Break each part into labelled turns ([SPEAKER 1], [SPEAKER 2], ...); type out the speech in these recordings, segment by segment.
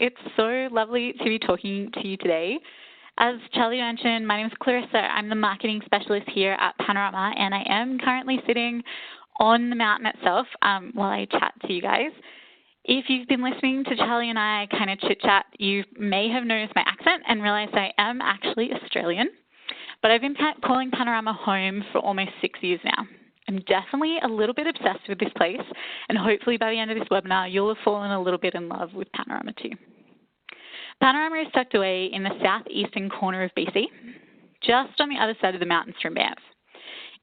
[SPEAKER 1] It's so lovely to be talking to you today. As Charlie mentioned, my name is Clarissa. I'm the marketing specialist here at Panorama, and I am currently sitting on the mountain itself while I chat to you guys. If you've been listening to Charlie and I kind of chit-chat, you may have noticed my accent and realized I am actually Australian. But I've been calling Panorama home for almost 6 years now. I'm definitely a little bit obsessed with this place, and hopefully by the end of this webinar, you'll have fallen a little bit in love with Panorama too. Panorama is tucked away in the southeastern corner of BC, just on the other side of the mountains from Banff.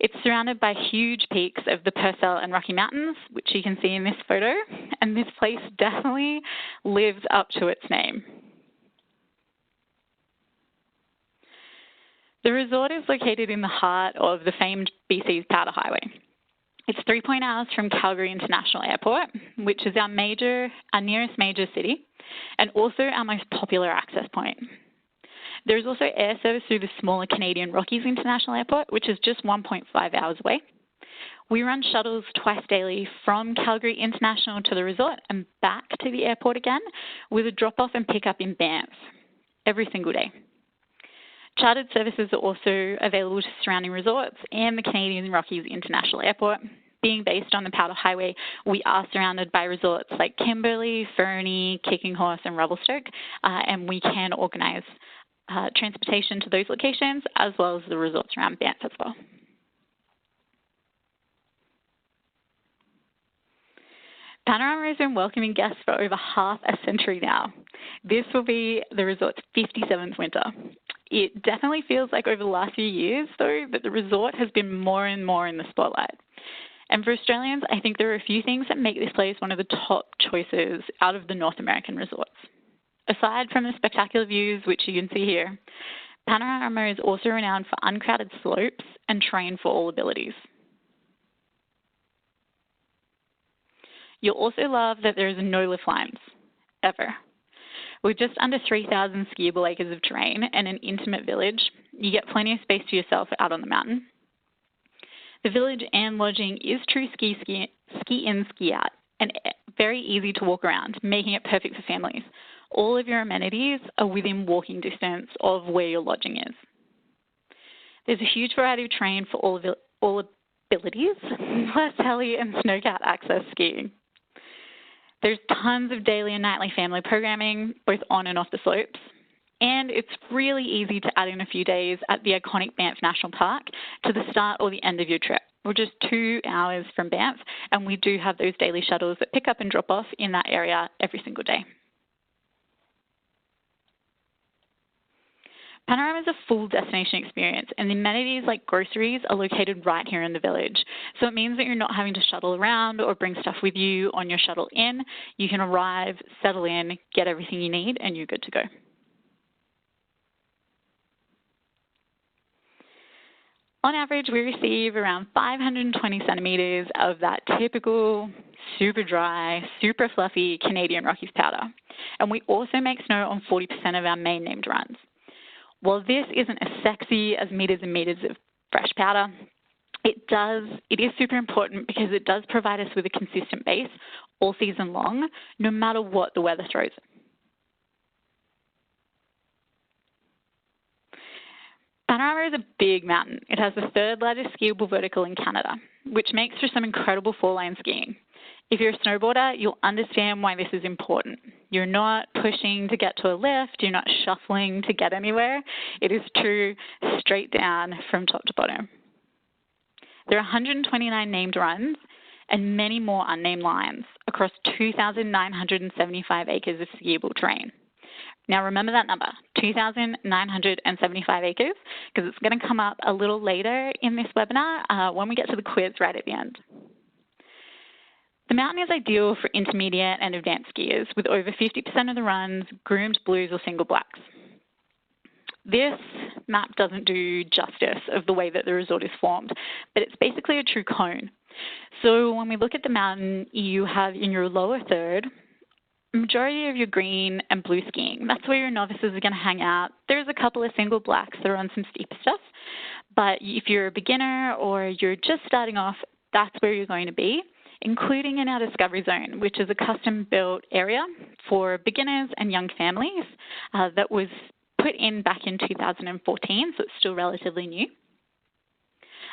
[SPEAKER 1] It's surrounded by huge peaks of the Purcell and Rocky Mountains, which you can see in this photo, and this place definitely lives up to its name. The resort is located in the heart of the famed BC's Powder Highway. It's 3 hours from Calgary International Airport, which is our nearest major city, and also our most popular access point. There is also air service through the smaller Canadian Rockies International Airport, which is just 1.5 hours away. We run shuttles twice daily from Calgary International to the resort and back to the airport again, with a drop-off and pick-up in Banff every single day. Chartered services are also available to surrounding resorts and the Canadian Rockies International Airport. Being based on the Powder Highway, we are surrounded by resorts like Kimberley, Fernie, Kicking Horse, and Revelstoke, and we can organise transportation to those locations as well as the resorts around Banff as well. Panorama has been welcoming guests for over half a century now. This will be the resort's 57th winter. It definitely feels like over the last few years, though, that the resort has been more and more in the spotlight. And for Australians, I think there are a few things that make this place one of the top choices out of the North American resorts. Aside from the spectacular views, which you can see here, Panorama is also renowned for uncrowded slopes and terrain for all abilities. You'll also love that there is no lift lines, ever. With just under 3,000 skiable acres of terrain and an intimate village, you get plenty of space to yourself out on the mountain. The village and lodging is true ski in, ski out, and very easy to walk around, making it perfect for families. All of your amenities are within walking distance of where your lodging is. There's a huge variety of terrain for all abilities, plus heli and snowcat access skiing. There's tons of daily and nightly family programming, both on and off the slopes. And it's really easy to add in a few days at the iconic Banff National Park to the start or the end of your trip. We're just 2 hours from Banff, and we do have those daily shuttles that pick up and drop off in that area every single day. Panorama is a full destination experience, and the amenities like groceries are located right here in the village. So it means that you're not having to shuttle around or bring stuff with you on your shuttle in. You can arrive, settle in, get everything you need, and you're good to go. On average, we receive around 520 centimetres of that typical, super dry, super fluffy Canadian Rockies powder. And we also make snow on 40% of our main named runs. While this isn't as sexy as meters and meters of fresh powder, it is super important because it does provide us with a consistent base all season long, no matter what the weather throws. Panorama is a big mountain. It has the 3rd largest skiable vertical in Canada, which makes for some incredible four-lane skiing. If you're a snowboarder, you'll understand why this is important. You're not pushing to get to a lift. You're not shuffling to get anywhere. It is true straight down from top to bottom. There are 129 named runs and many more unnamed lines across 2,975 acres of skiable terrain. Now remember that number, 2,975 acres, because it's going to come up a little later in this webinar when we get to the quiz right at the end. The mountain is ideal for intermediate and advanced skiers, with over 50% of the runs groomed blues or single blacks. This map doesn't do justice of the way that the resort is formed, but it's basically a true cone. So when we look at the mountain, you have in your lower third, majority of your green and blue skiing. That's where your novices are going to hang out. There's a couple of single blacks that are on some steep stuff, but if you're a beginner or you're just starting off, that's where you're going to be. including in our Discovery Zone, which is a custom-built area for beginners and young families that was put in back in 2014, so it's still relatively new.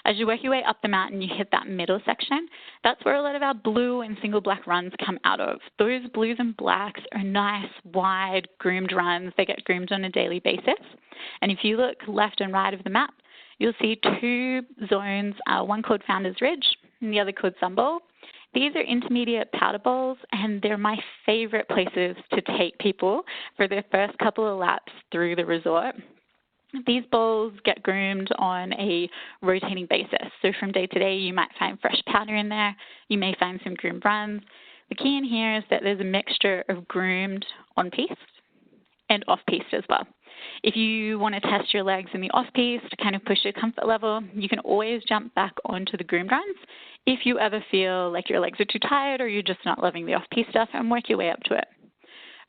[SPEAKER 1] As you work your way up the mountain, you hit that middle section. That's where a lot of our blue and single black runs come out of. Those blues and blacks are nice, wide, groomed runs. They get groomed on a daily basis. And if you look left and right of the map, you'll see two zones, one called Founders Ridge and the other called Sunbowl. These are intermediate powder bowls, and they're my favorite places to take people for their first couple of laps through the resort. These bowls get groomed on a rotating basis. So from day to day, you might find fresh powder in there. You may find some groomed runs. The key in here is that there's a mixture of groomed on-piste and off-piste as well. If you want to test your legs in the off-piste to kind of push your comfort level, you can always jump back onto the groomed runs if you ever feel like your legs are too tired or you're just not loving the off-piste stuff, and work your way up to it.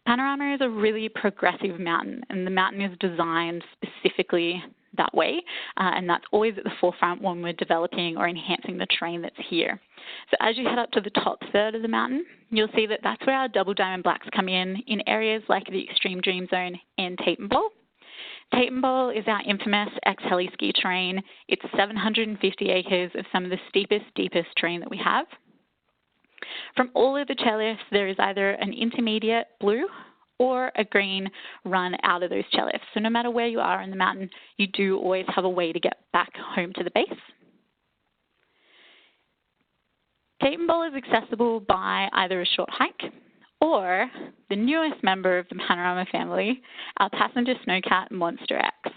[SPEAKER 1] Panorama is a really progressive mountain, and the mountain is designed specifically that way, and that's always at the forefront when we're developing or enhancing the terrain that's here. So as you head up to the top third of the mountain, you'll see that that's where our double diamond blacks come in areas like the Extreme Dream Zone and Tatum Bowl. Tatum Bowl is our infamous ex-Heliski terrain. It's 750 acres of some of the steepest, deepest terrain that we have. From all of the chairlifts, there is either an intermediate blue or a green run out of those chairlifts. So no matter where you are in the mountain, you do always have a way to get back home to the base. Tatum Bowl is accessible by either a short hike or the newest member of the Panorama family, our passenger snowcat, Monster X.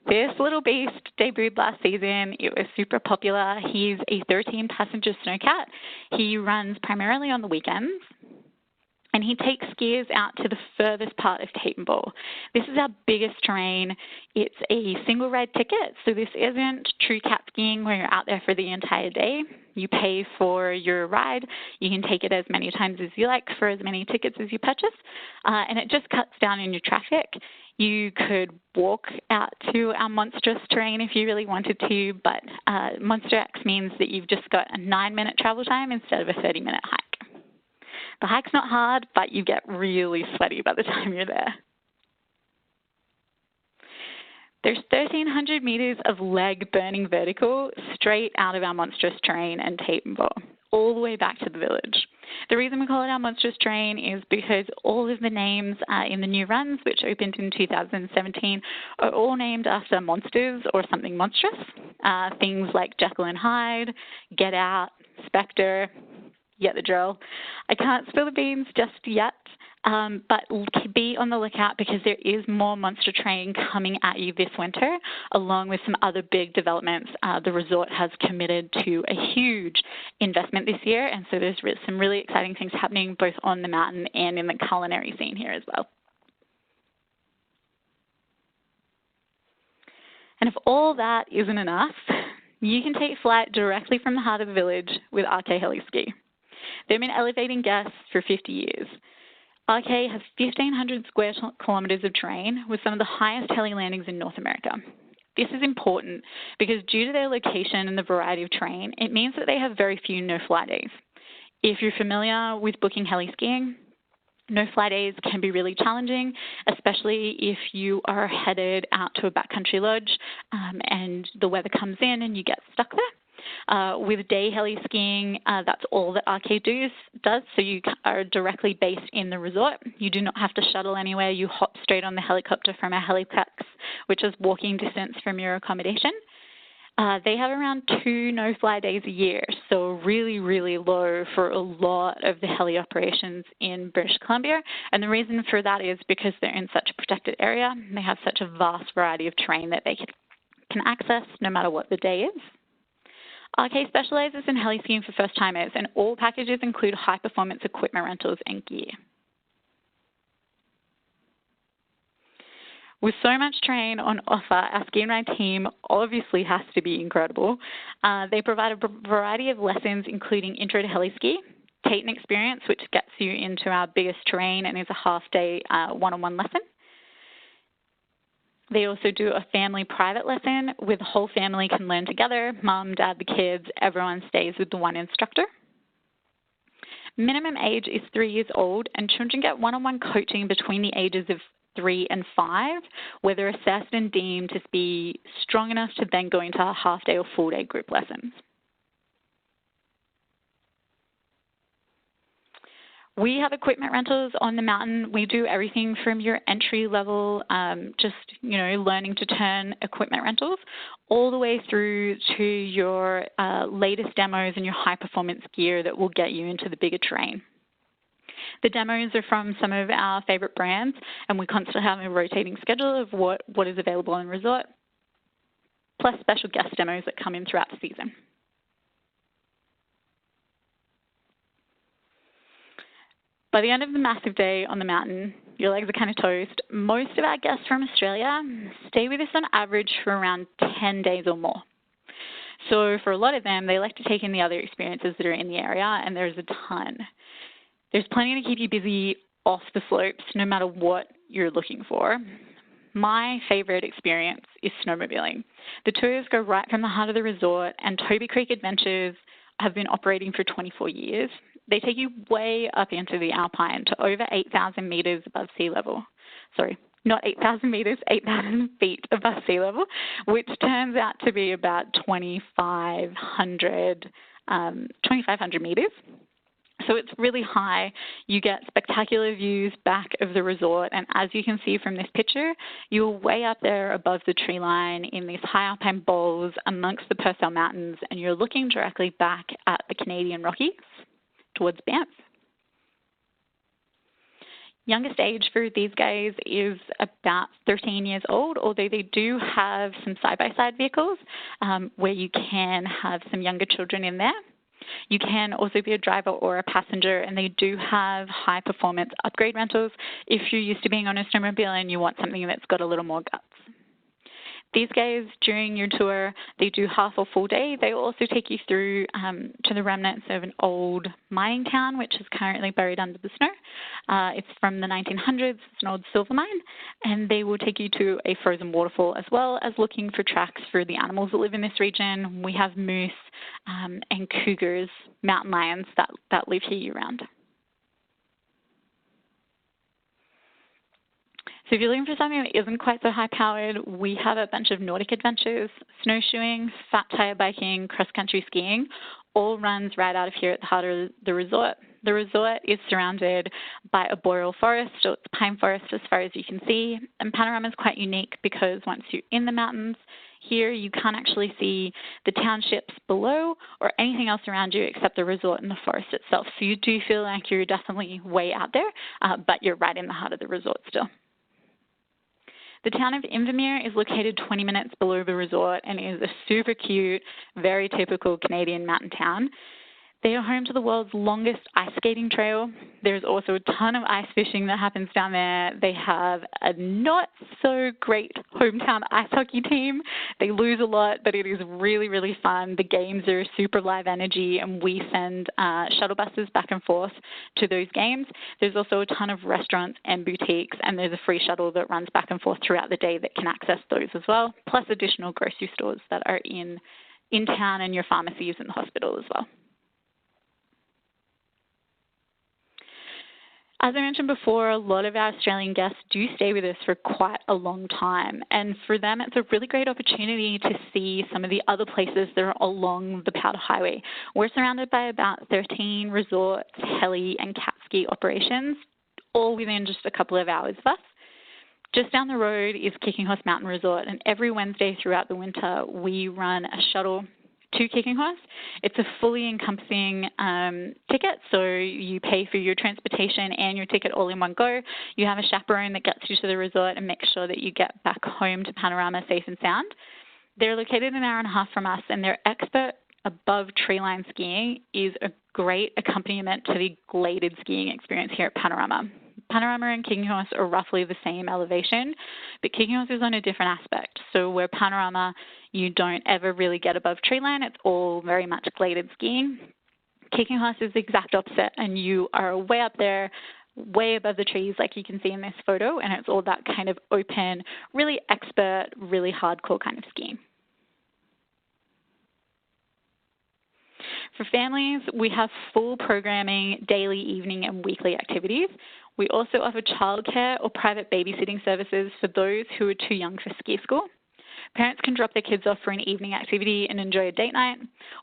[SPEAKER 1] This little beast debuted last season. It was super popular. He's a 13-passenger snowcat. He runs primarily on the weekends, and he takes skiers out to the furthest part of Tatum Bowl. This is our biggest terrain. It's a single ride ticket, so this isn't true cat skiing where you're out there for the entire day. You pay for your ride. You can take it as many times as you like for as many tickets as you purchase, and it just cuts down on your traffic. You could walk out to our monstrous terrain if you really wanted to, but Monster X means that you've just got a 9-minute travel time instead of a 30-minute hike. The hike's not hard, but you get really sweaty by the time you're there. There's 1,300 meters of leg burning vertical straight out of our monstrous terrain and Tatum Bowl, all the way back to the village. The reason we call it our monstrous terrain is because all of the names in the new runs, which opened in 2017, are all named after monsters or something monstrous. Things like Jekyll and Hyde, Get Out, Spectre, you get the drill. I can't spill the beans just yet, but be on the lookout because there is more monster terrain coming at you this winter, along with some other big developments. The resort has committed to a huge investment this year, and so there's some really exciting things happening both on the mountain and in the culinary scene here as well. And if all that isn't enough, you can take flight directly from the heart of the village with RK Heliski. They've been elevating guests for 50 years. RK has 1,500 square kilometers of terrain with some of the highest heli landings in North America. This is important because due to their location and the variety of terrain, it means that they have very few no-fly days. If you're familiar with booking heli skiing, no-fly days can be really challenging, especially if you are headed out to a backcountry lodge and the weather comes in and you get stuck there. With day heli skiing, that's all that RK does, so you are directly based in the resort. You do not have to shuttle anywhere. You hop straight on the helicopter from our heliplex, which is walking distance from your accommodation. They have around 2 no-fly days a year, so really, really low for a lot of the heli operations in British Columbia. And the reason for that is because they're in such a protected area. They have such a vast variety of terrain that they can access no matter what the day is. RK specializes in heli skiing for first-timers, and all packages include high-performance equipment rentals and gear. With so much terrain on offer, our ski and ride team obviously has to be incredible. They provide a variety of lessons, including Intro to Heliski, Tatum Experience, which gets you into our biggest terrain and is a half-day one-on-one lesson. They also do a family private lesson where the whole family can learn together. Mum, dad, the kids, everyone stays with the one instructor. Minimum age is 3 years old, and children get one-on-one coaching between the ages of 3 and 5, where they're assessed and deemed to be strong enough to then go into a half-day or full-day group lessons. We have equipment rentals on the mountain. We do everything from your entry level, learning to turn equipment rentals, all the way through to your latest demos and your high performance gear that will get you into the bigger terrain. The demos are from some of our favorite brands, and we constantly have a rotating schedule of what is available on resort, plus special guest demos that come in throughout the season. By the end of the massive day on the mountain, your legs are kind of toast. Most of our guests from Australia stay with us on average for around 10 days or more. So for a lot of them, they like to take in the other experiences that are in the area, and there's a ton. There's plenty to keep you busy off the slopes, no matter what you're looking for. My favorite experience is snowmobiling. The tours go right from the heart of the resort, and Toby Creek Adventures have been operating for 24 years. They take you way up into the Alpine to over 8,000 meters above sea level. Sorry, not 8,000 meters, 8,000 feet above sea level, which turns out to be about 2,500 meters. So it's really high. You get spectacular views back of the resort, and as you can see from this picture, you're way up there above the tree line in these high alpine bowls amongst the Purcell Mountains, and you're looking directly back at the Canadian Rockies towards Banff. Youngest age for these guys is about 13 years old, although they do have some side-by-side vehicles where you can have some younger children in there. You can also be a driver or a passenger, and they do have high-performance upgrade rentals if you're used to being on a snowmobile and you want something that's got a little more guts. These guys, during your tour, they do half or full day. They also take you through to the remnants of an old mining town, which is currently buried under the snow. It's from the 1900s. It's an old silver mine. And they will take you to a frozen waterfall, as well as looking for tracks for the animals that live in this region. We have moose and cougars, mountain lions that live here year-round. So if you're looking for something that isn't quite so high-powered, we have a bunch of Nordic adventures, snowshoeing, fat tire biking, cross-country skiing, all runs right out of here at the heart of the resort. The resort is surrounded by a boreal forest, so it's pine forest as far as you can see. And Panorama is quite unique because once you're in the mountains, here you can't actually see the townships below or anything else around you except the resort and the forest itself. So you do feel like you're definitely way out there, but you're right in the heart of the resort still. The town of Invermere is located 20 minutes below the resort and is a super cute, very typical Canadian mountain town. They are home to the world's longest ice skating trail. There's also a ton of ice fishing that happens down there. They have a not so great hometown ice hockey team. They lose a lot, but it is really, really fun. The games are super live energy, and we send shuttle buses back and forth to those games. There's also a ton of restaurants and boutiques, and there's a free shuttle that runs back and forth throughout the day that can access those as well, plus additional grocery stores that are in town and your pharmacies and the hospital as well. As I mentioned before, a lot of our Australian guests do stay with us for quite a long time, and for them it's a really great opportunity to see some of the other places that are along the Powder Highway. We're surrounded by about 13 resorts, heli and cat ski operations, all within just a couple of hours of us. Just down the road is Kicking Horse Mountain Resort, and every Wednesday throughout the winter we run a shuttle to Kicking Horse. It's a fully encompassing ticket, so you pay for your transportation and your ticket all in one go. You have a chaperone that gets you to the resort and makes sure that you get back home to Panorama safe and sound. They're located an hour and a half from us, and their expert above treeline skiing is a great accompaniment to the gladed skiing experience here at Panorama. Panorama and Kicking Horse are roughly the same elevation, but Kicking Horse is on a different aspect. So where Panorama, you don't ever really get above treeline, it's all very much gladed skiing. Kicking Horse is the exact opposite, and you are way up there way above the trees like you can see in this photo, and it's all that kind of open, really expert, really hardcore kind of skiing. For families, we have full programming, daily, evening, and weekly activities. We also offer childcare or private babysitting services for those who are too young for ski school. Parents can drop their kids off for an evening activity and enjoy a date night,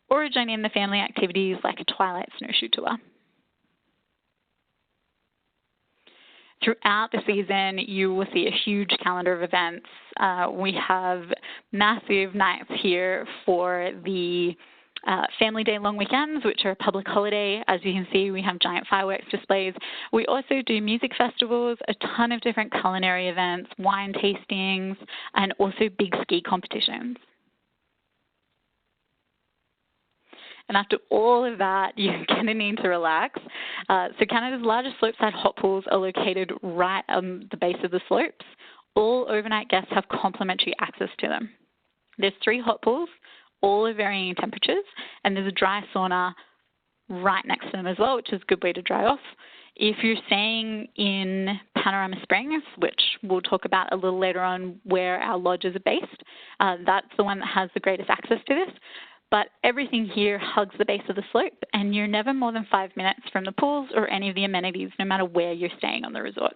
[SPEAKER 1] or join in the family activities like a twilight snowshoe tour. Throughout the season, you will see a huge calendar of events. We have massive nights here for the Family Day long weekends, which are a public holiday. As you can see, we have giant fireworks displays. We also do music festivals, a ton of different culinary events, wine tastings, and also big ski competitions. And after all of that, you're going to need to relax. So Canada's largest slopeside hot pools are located right on the base of the slopes. All overnight guests have complimentary access to them. There's 3 hot pools, all of varying temperatures, and there's a dry sauna right next to them as well, which is a good way to dry off. If you're staying in Panorama Springs, which we'll talk about a little later on where our lodges are based, that's the one that has the greatest access to this. But everything here hugs the base of the slope, and you're never more than 5 minutes from the pools or any of the amenities, no matter where you're staying on the resort.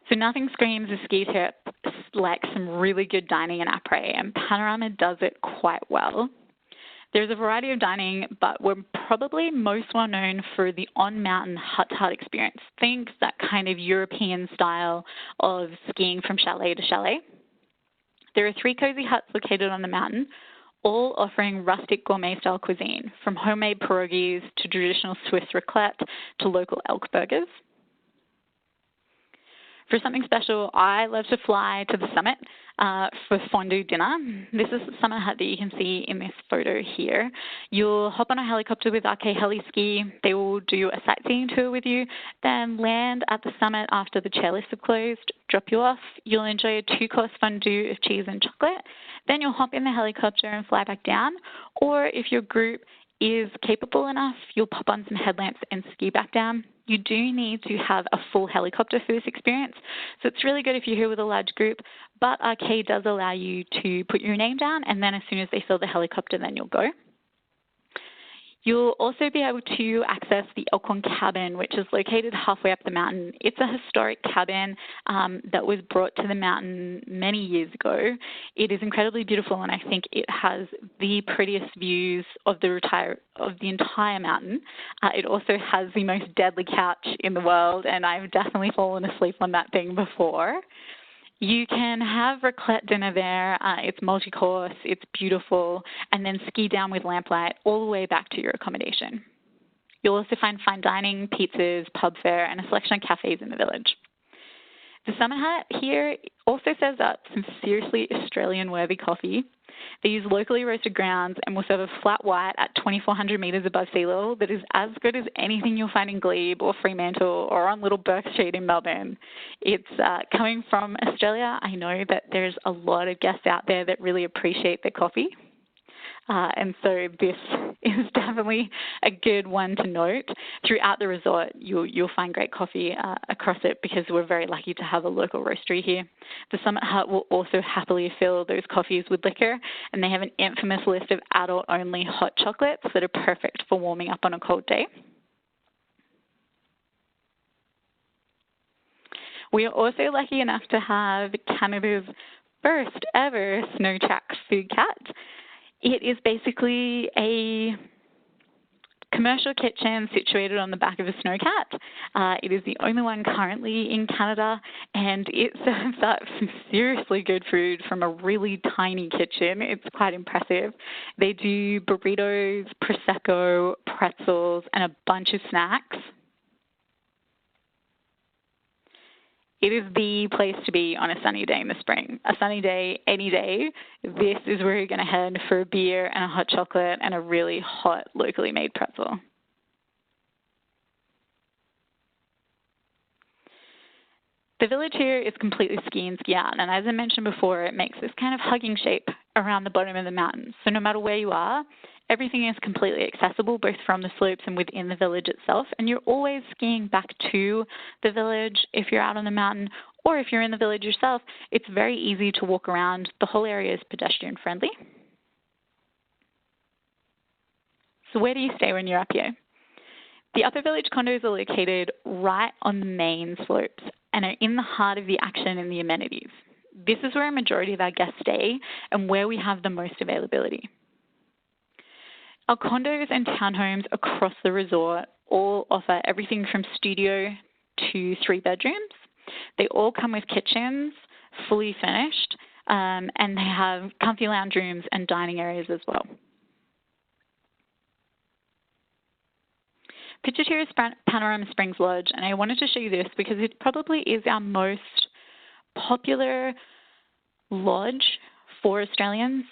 [SPEAKER 1] So nothing screams a ski trip like some really good dining and après, and Panorama does it quite well. There's a variety of dining, but we're probably most well known for the on-mountain hut-to-hut experience. Think that kind of European style of skiing from chalet to chalet. There are 3 cozy huts located on the mountain, all offering rustic gourmet-style cuisine, from homemade pierogies to traditional Swiss raclette to local elk burgers. For something special, I love to fly to the summit for fondue dinner. This is the summit hut that you can see in this photo here. You'll hop on a helicopter with RK Heliski. They will do a sightseeing tour with you, then land at the summit after the chairlifts have closed, drop you off. You'll enjoy a 2-course fondue of cheese and chocolate. Then you'll hop in the helicopter and fly back down. Or if your group is capable enough, you'll pop on some headlamps and ski back down. You do need to have a full helicopter for this experience, so it's really good if you're here with a large group, but RK does allow you to put your name down, and then as soon as they fill the helicopter, then you'll go. You'll also be able to access the Elkhorn Cabin, which is located halfway up the mountain. It's a historic cabin that was brought to the mountain many years ago. It is incredibly beautiful, and I think it has the prettiest views of the entire mountain. It also has the most deadly couch in the world, and I've definitely fallen asleep on that thing before. You can have raclette dinner there. It's multi-course, it's beautiful, and then ski down with lamplight all the way back to your accommodation. You'll also find fine dining, pizzas, pub fare, and a selection of cafes in the village. The Summit Hut here also serves up some seriously Australian-worthy coffee. They use locally roasted grounds and will serve a flat white at 2,400 metres above sea level that is as good as anything you'll find in Glebe or Fremantle or on Little Burke Street in Melbourne. It's coming from Australia. I know that there's a lot of guests out there that really appreciate the coffee. And so this is definitely a good one to note. Throughout the resort, you'll find great coffee across it because we're very lucky to have a local roastery here. The Summit Hut will also happily fill those coffees with liquor, and they have an infamous list of adult-only hot chocolates that are perfect for warming up on a cold day. We are also lucky enough to have Canada's first ever snow track food cat. It is basically a commercial kitchen situated on the back of a snowcat. It is the only one currently in Canada, and it serves up some seriously good food from a really tiny kitchen. It's quite impressive. They do burritos, Prosecco, pretzels, and a bunch of snacks. It is the place to be on a sunny day in the spring. A sunny day, any day, this is where you're going to head for a beer and a hot chocolate and a really hot, locally made pretzel. The village here is completely ski in, ski out, and as I mentioned before, it makes this kind of hugging shape around the bottom of the mountain. So no matter where you are, Everything is completely accessible, both from the slopes and within the village itself, and you're always skiing back to the village if you're out on the mountain, or if you're in the village yourself, it's very easy to walk around. The whole area is pedestrian friendly. So where do you stay when you're up here? The Upper Village condos are located right on the main slopes and are in the heart of the action and the amenities. This is where a majority of our guests stay and where we have the most availability. Our condos and townhomes across the resort all offer everything from studio to 3 bedrooms. They all come with kitchens, fully furnished, and they have comfy lounge rooms and dining areas as well. Pictured here is Panorama Springs Lodge, and I wanted to show you this because it probably is our most popular lodge for Australians.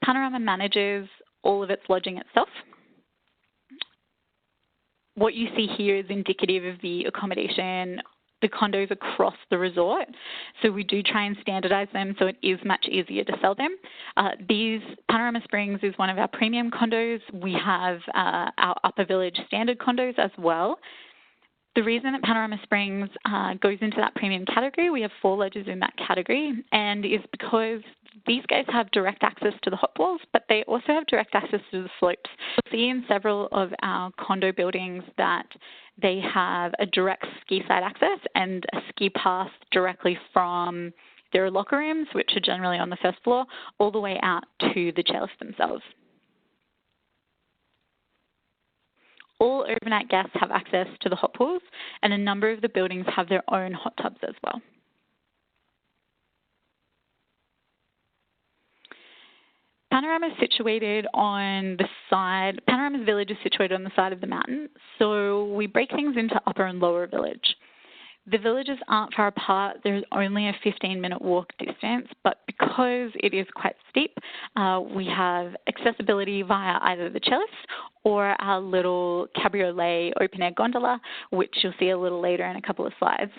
[SPEAKER 1] Panorama manages all of its lodging itself. What you see here is indicative of the accommodation, the condos across the resort. So we do try and standardize them so it is much easier to sell them. Panorama Springs is one of our premium condos. We have our Upper Village standard condos as well. The reason that Panorama Springs goes into that premium category, we have 4 lodges in that category, and is because these guys have direct access to the hot walls, but they also have direct access to the slopes. You'll see in several of our condo buildings that they have a direct ski side access and a ski path directly from their locker rooms, which are generally on the first floor, all the way out to the chairlifts themselves. All overnight guests have access to the hot pools, and a number of the buildings have their own hot tubs as well. Panorama's situated on the side, Panorama's village is situated on the side of the mountain, so we break things into Upper and Lower Village. The villages aren't far apart. There's only a 15-minute walk distance, but because it is quite steep, we have accessibility via either the chairlifts or our little cabriolet open-air gondola, which you'll see a little later in a couple of slides.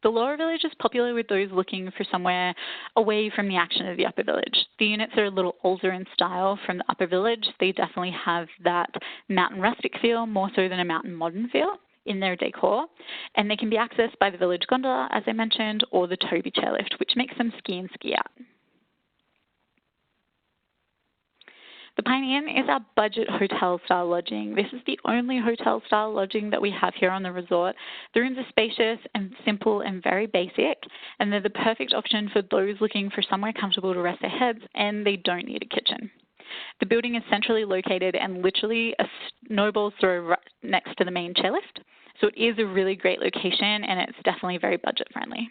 [SPEAKER 1] The Lower Village is popular with those looking for somewhere away from the action of the Upper Village. The units are a little older in style from the Upper Village. They definitely have that mountain rustic feel, more so than a mountain modern feel in their decor, and they can be accessed by the village gondola, as I mentioned, or the Toby chairlift, which makes them ski in, ski out. The Pine Inn is our budget hotel-style lodging. This is the only hotel-style lodging that we have here on the resort. The rooms are spacious and simple and very basic, and they're the perfect option for those looking for somewhere comfortable to rest their heads, and they don't need a kitchen. The building is centrally located and literally a snowball's throw right next to the main chairlift. So it is a really great location, and it's definitely very budget-friendly.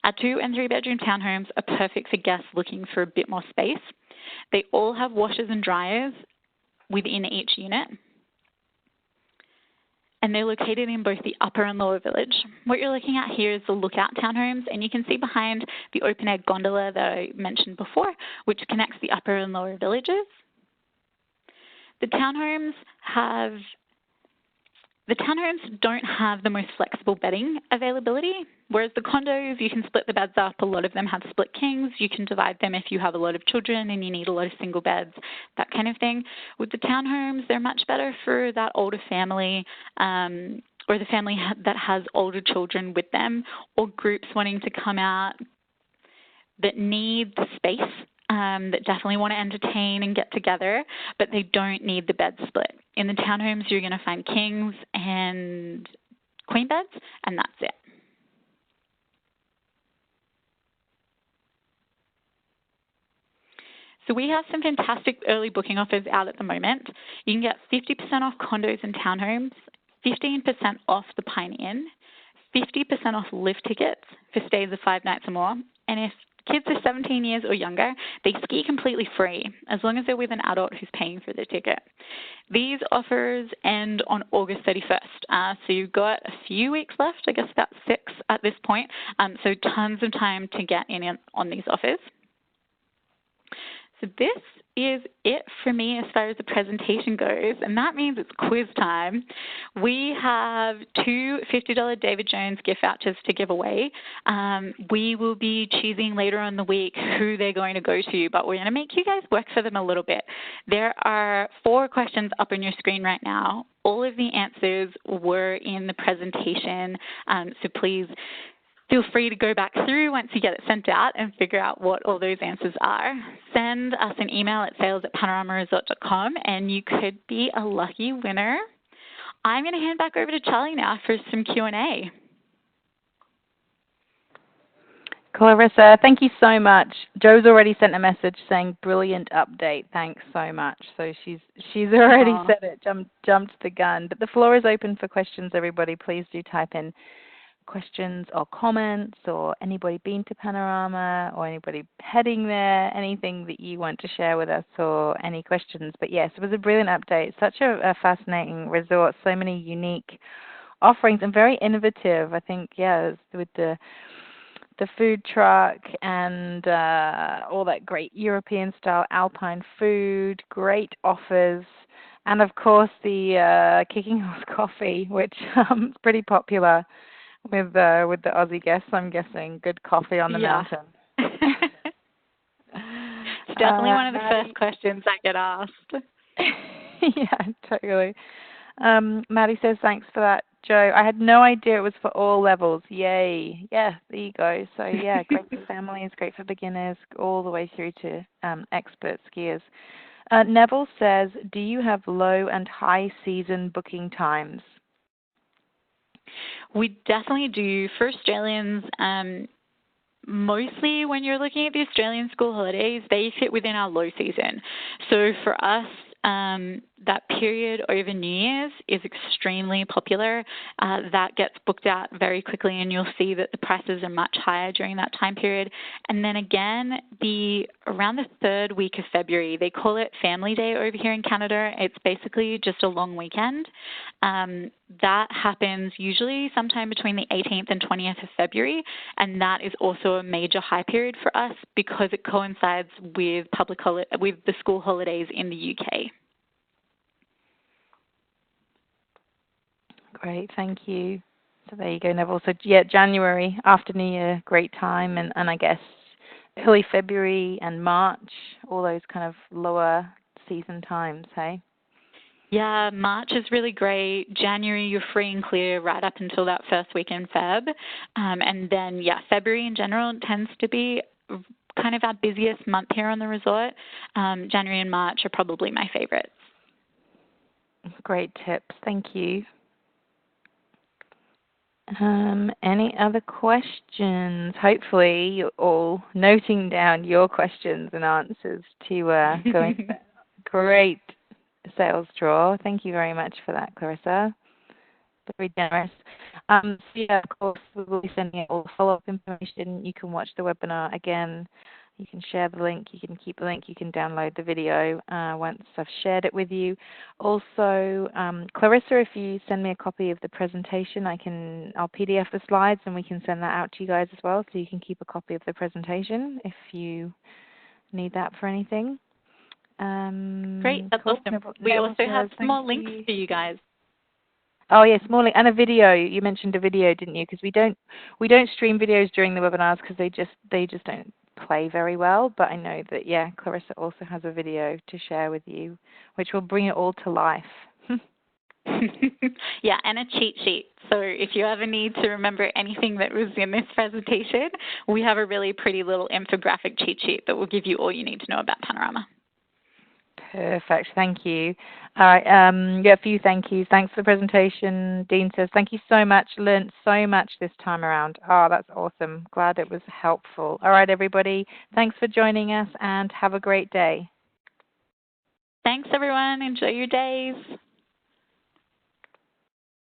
[SPEAKER 1] Our 2- and 3-bedroom townhomes are perfect for guests looking for a bit more space. They all have washers and dryers within each unit, and they're located in both the Upper and Lower Village. What you're looking at here is the Lookout townhomes, and you can see behind the open-air gondola that I mentioned before, which connects the Upper and Lower Villages. The townhomes don't have the most flexible bedding availability, whereas the condos, you can split the beds up. A lot of them have split kings. You can divide them if you have a lot of children and you need a lot of single beds, that kind of thing. With the townhomes, they're much better for that older family or the family that has older children with them, or groups wanting to come out that need the space, that definitely want to entertain and get together, but they don't need the bed split. In the townhomes, you're going to find kings and queen beds, and that's it. So we have some fantastic early booking offers out at the moment. You can get 50% off condos and townhomes, 15% off the Pine Inn, 50% off lift tickets for stays of 5 nights or more, and if kids are 17 years or younger, they ski completely free, as long as they're with an adult who's paying for the ticket. These offers end on August 31st, so you've got a few weeks left, I guess about 6 at this point, so tons of time to get in on these offers. So this is it for me as far as the presentation goes, and that means it's quiz time. We have two $50 David Jones gift vouchers to give away. We will be choosing later on in the week who they're going to go to, but we're going to make you guys work for them a little bit. There are 4 questions up on your screen right now. All of the answers were in the presentation, so please feel free to go back through once you get it sent out and figure out what all those answers are. Send us an email at sales@panoramaresort.com and you could be a lucky winner. I'm going to hand back over to Charlie now for some Q&A.
[SPEAKER 2] Clarissa, thank you so much. Joe's already sent a message saying brilliant update. Thanks so much. So she's already said it, jumped the gun. But the floor is open for questions, everybody. Please do type in questions or comments, or anybody been to Panorama or anybody heading there, anything that you want to share with us, or any questions. But yes, it was a brilliant update. Such a fascinating resort, so many unique offerings and very innovative. I think, yeah, with the food truck and all that great European style alpine food, great offers, and of course the Kicking Horse coffee, which is pretty popular with the Aussie guests, I'm guessing. Good coffee on the mountain.
[SPEAKER 1] It's definitely one of the first questions I get asked.
[SPEAKER 2] Yeah, totally. Maddie says, thanks for that, Joe. I had no idea it was for all levels. Yay. Yeah, there you go. So, yeah, great for families, great for beginners, all the way through to expert skiers. Neville says, do you have low and high season booking times?
[SPEAKER 1] We definitely do. For Australians, mostly when you're looking at the Australian school holidays, they fit within our low season. So for us, that period over New Year's is extremely popular. That gets booked out very quickly, and you'll see that the prices are much higher during that time period. And then again, around the 3rd week of February, they call it Family Day over here in Canada. It's basically just a long weekend. That happens usually sometime between the 18th and 20th of February, and that is also a major high period for us because it coincides with with the school holidays in the UK.
[SPEAKER 2] Great, thank you. So there you go, Neville. So yeah, January after New Year, great time, and I guess early February and March, all those kind of lower season times, hey?
[SPEAKER 1] Yeah, March is really great. January, you're free and clear right up until that first week in Feb. And then, yeah, February in general tends to be kind of our busiest month here on the resort. January and March are probably my favorites.
[SPEAKER 2] Great tips. Thank you. Any other questions? Hopefully you're all noting down your questions and answers to go into that great sales draw. Thank you very much for that, Clarissa. Very generous. So yeah, of course, we will be sending out all the follow-up information. You can watch the webinar again. You can share the link. You can keep the link. You can download the video once I've shared it with you. Also, Clarissa, if you send me a copy of the presentation, I'll PDF the slides and we can send that out to you guys as well, so you can keep a copy of the presentation if you need that for anything.
[SPEAKER 1] Great, that's
[SPEAKER 2] cool.
[SPEAKER 1] awesome. We also have some more links for you guys.
[SPEAKER 2] Oh yes, more link and a video. You mentioned a video, didn't you? Because we don't stream videos during the webinars because they just don't play very well. But I know that Clarissa also has a video to share with you, which will bring it all to life.
[SPEAKER 1] Yeah, and a cheat sheet. So if you ever need to remember anything that was in this presentation, we have a really pretty little infographic cheat sheet that will give you all you need to know about Panorama.
[SPEAKER 2] Perfect. Thank you. All right. A few thank yous. Thanks for the presentation. Dean says, thank you so much. Learned so much this time around. Oh, that's awesome. Glad it was helpful. All right, everybody. Thanks for joining us and have a great day.
[SPEAKER 1] Thanks, everyone. Enjoy your days.